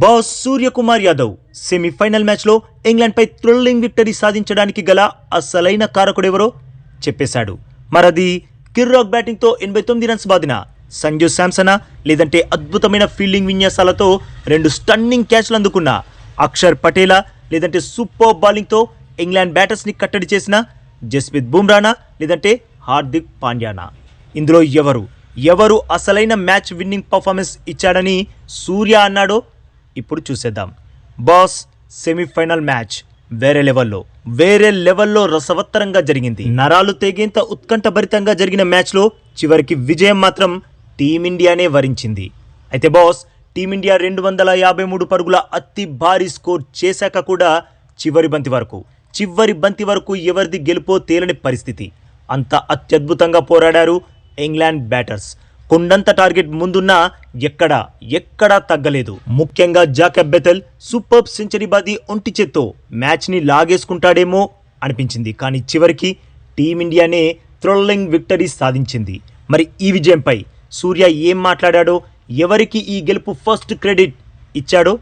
Boss Suryakumar Yadav semi-final మ్యాచ్లో ఇంగ్లాండ్పై thrilling victory సాధించడానికి గల అసలైన కారకుడెవరో చెప్పేశాడు. మరది కిర్రాక్ బ్యాటింగ్తో 89 రన్స్ బాదిన సంజు శాంసనా, లేదంటే అద్భుతమైన ఫీల్డింగ్ విన్యాసాలతో 2 స్టన్నింగ్ క్యాచ్లు అందుకున్న అక్షర్ పటేలా, లేదంటే సూపర్ బౌలింగ్తో ఇంగ్లాండ్ బ్యాటర్స్ని కట్టడి చేసిన జస్ప్రీత్ బుమ్రానా, లేదంటే హార్దిక్ పాండ్యానా? ఇందులో ఎవరు అసలైన మ్యాచ్ విన్నింగ్ పర్ఫార్మెన్స్ ఇచ్చాడని సూర్య అన్నాడో ఇప్పుడు చూసేద్దాం. బాస్ సెమీఫైనల్ మ్యాచ్ వేరే లెవెల్లో రసవత్తరంగా జరిగింది. నరాలు తెగేంత ఉత్కంఠభరితంగా జరిగిన మ్యాచ్లో చివరికి విజయం మాత్రం టీమిండియానే వరించింది. అయితే బాస్ టీమిండియా 253 పరుగుల అతి భారీ స్కోర్ చేశాక కూడా చివరి బంతి వరకు ఎవరిది గెలుపో తేలని పరిస్థితి. అంత అత్యద్భుతంగా పోరాడారు ఇంగ్లాండ్ బ్యాటర్స్. కొండంత టార్గెట్ ముందున్నా ఎక్కడా తగ్గలేదు. ముఖ్యంగా జాకబ్ బెథెల్ సూపర్ సెంచరీ బాది ఒంటి చేత్తో మ్యాచ్ని లాగేసుకుంటాడేమో అనిపించింది. కానీ చివరికి టీమిండియానే థ్రిల్లింగ్ విక్టరీ సాధించింది. మరి ఈ విజయంపై సూర్య ఏం మాట్లాడాడో, ఎవరికి ఈ గెలుపు ఫస్ట్ క్రెడిట్ ఇచ్చాడో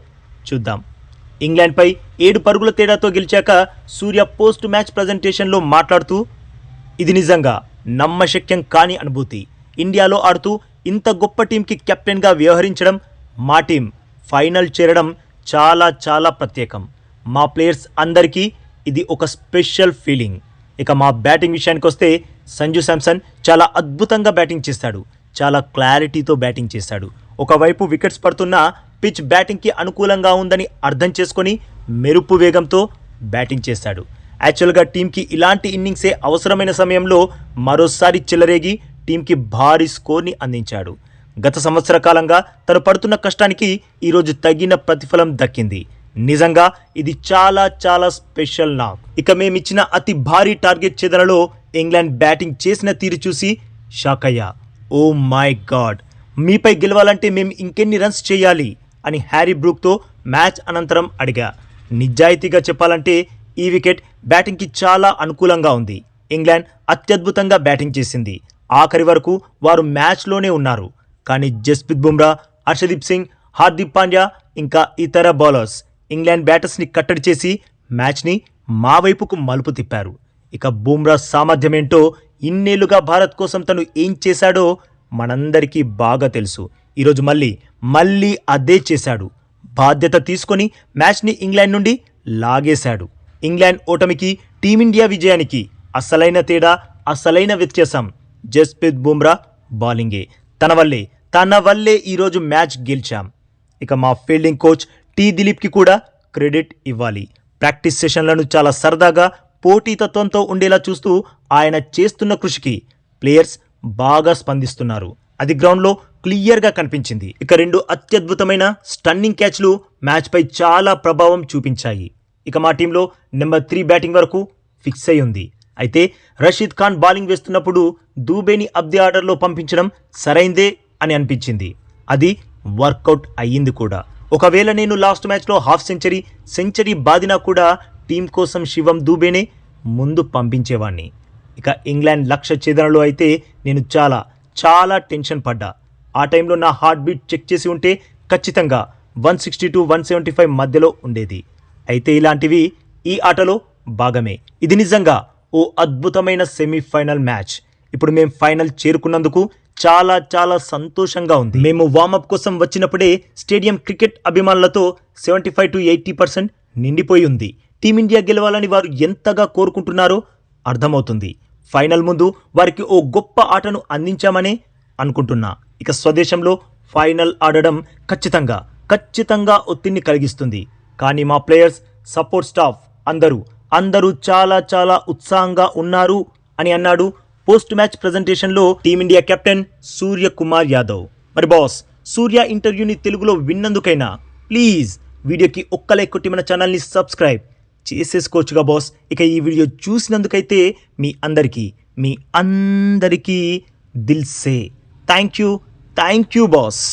చూద్దాం. ఇంగ్లాండ్పై 7 పరుగుల తేడాతో గెలిచాక సూర్య పోస్ట్ మ్యాచ్ ప్రజెంటేషన్లో మాట్లాడుతూ, ఇది నిజంగా నమ్మశక్యం కాని అనుభూతి. ఇండియాలో ఆడుతూ ఇంత గొప్ప టీంకి కెప్టెన్గా వ్యవహరించడం, మా టీం ఫైనల్ చేరడం చాలా ప్రత్యేకం. మా ప్లేయర్స్ అందరికీ ఇది ఒక స్పెషల్ ఫీలింగ్. ఇక మా బ్యాటింగ్ విషయానికి వస్తే సంజు శాంసన్ చాలా అద్భుతంగా బ్యాటింగ్ చేశాడు. చాలా క్లారిటీతో బ్యాటింగ్ చేశాడు. ఒకవైపు వికెట్స్ పడుతున్న పిచ్ బ్యాటింగ్కి అనుకూలంగా ఉందని అర్థం చేసుకొని మెరుపు వేగంతో బ్యాటింగ్ చేశాడు. యాక్చువల్గా టీంకి ఇలాంటి ఇన్నింగ్సే అవసరమైన సమయంలో మరోసారి చెలరేగి టీంకి భారీ స్కోర్ని అందించాడు. గత సంవత్సర కాలంగా తను పడుతున్న కష్టానికి ఈరోజు తగిన ప్రతిఫలం దక్కింది. నిజంగా ఇది చాలా స్పెషల్ నాక్. ఇక మేమిచ్చిన అతి భారీ టార్గెట్ ఛేదనలో ఇంగ్లాండ్ బ్యాటింగ్ చేసిన తీరు చూసి షాక్ అయ్యా. ఓ మై గాడ్, మీపై గెలవాలంటే మేము ఇంకెన్ని రన్స్ చేయాలి అని హ్యారీ బ్రూక్తో మ్యాచ్ అనంతరం అడిగా. నిజాయితీగా చెప్పాలంటే ఈ వికెట్ బ్యాటింగ్కి చాలా అనుకూలంగా ఉంది. ఇంగ్లాండ్ అత్యద్భుతంగా బ్యాటింగ్ చేసింది. ఆఖరి వరకు వారు మ్యాచ్లోనే ఉన్నారు. కానీ జస్ప్రీత్ బుమ్రా, హర్షదీప్ సింగ్, హార్దిక్ పాండ్యా ఇంకా ఇతర బౌలర్స్ ఇంగ్లాండ్ బ్యాటర్స్ని కట్టడి చేసి మ్యాచ్ని మా వైపుకు మలుపు తిప్పారు. ఇక బుమ్రా సామర్థ్యమేంటో, ఇన్నేళ్లుగా భారత్ కోసం తను ఏం చేశాడో మనందరికీ బాగా తెలుసు. ఈరోజు మళ్ళీ అదే చేశాడు. బాధ్యత తీసుకొని మ్యాచ్ని ఇంగ్లాండ్ నుండి లాగేశాడు. ఇంగ్లాండ్ ఓటమికి, టీమిండియా విజయానికి అసలైన తేడా, అసలైన వ్యత్యాసం జస్ప్రీత్ బుమ్రా బౌలింగే. తన వల్లే ఈరోజు మ్యాచ్ గెలిచాం. ఇక మా ఫీల్డింగ్ కోచ్ టీ దిలీప్కి కూడా క్రెడిట్ ఇవ్వాలి. ప్రాక్టీస్ సెషన్లను చాలా సరదాగా, పోటీతత్వంతో ఉండేలా చూస్తూ ఆయన చేస్తున్న కృషికి ప్లేయర్స్ బాగా స్పందిస్తున్నారు. అది గ్రౌండ్లో క్లియర్గా కనిపించింది. ఇక 2 అత్యద్భుతమైన స్టన్నింగ్ క్యాచ్లు మ్యాచ్పై చాలా ప్రభావం చూపించాయి. ఇక మా టీంలో నెంబర్ 3 బ్యాటింగ్ వరకు ఫిక్స్ అయి ఉంది. అయితే రషీద్ ఖాన్ బౌలింగ్ వేస్తున్నప్పుడు దూబేని అబ్ది ఆర్డర్లో పంపించడం సరైందే అని అనిపించింది. అది వర్కౌట్ అయ్యింది కూడా. ఒకవేళ నేను లాస్ట్ మ్యాచ్లో హాఫ్ సెంచరీ బాదినా కూడా టీం కోసం శివం దూబేనే ముందు పంపించేవాణ్ణి. ఇక ఇంగ్లాండ్ లక్ష్య ఛేదనలో అయితే నేను చాలా టెన్షన్ పడ్డా. ఆ టైంలో నా హార్ట్ బీట్ చెక్ చేసి ఉంటే ఖచ్చితంగా 160-175 మధ్యలో ఉండేది. అయితే ఇలాంటివి ఈ ఆటలో భాగమే. ఇది నిజంగా ఓ అద్భుతమైన సెమీఫైనల్ మ్యాచ్. ఇప్పుడు మేము ఫైనల్ చేరుకున్నందుకు చాలా సంతోషంగా ఉంది. మేము వార్మప్ కోసం వచ్చినప్పుడే స్టేడియం క్రికెట్ అభిమానులతో 75-80% నిండిపోయి ఉంది. టీమిండియా గెలవాలని వారు ఎంతగా కోరుకుంటున్నారో అర్థమవుతుంది. ఫైనల్ ముందు వారికి ఓ గొప్ప ఆటను అందించామనే అనుకుంటున్నా. ఇక స్వదేశంలో ఫైనల్ ఆడడం ఖచ్చితంగా ఒత్తిడిని కలిగిస్తుంది. కానీ మా ప్లేయర్స్, సపోర్ట్ స్టాఫ్ అందరూ చాలా ఉత్సాహంగా ఉన్నారు అని అన్నాడు పోస్ట్ మ్యాచ్ ప్రజెంటేషన్లో టీమిండియా కెప్టెన్ సూర్యకుమార్ యాదవ్. మరి బాస్ సూర్య ఇంటర్వ్యూని తెలుగులో విన్నందుకైనా ప్లీజ్ వీడియోకి ఒక్క లైక్ కొట్టి మన ఛానల్ని సబ్స్క్రైబ్ చేసేసుకోవచ్చుగా బాస్. ఇక ఈ వీడియో చూసినందుకైతే మీ అందరికీ దిల్ సే థ్యాంక్ యూ బాస్.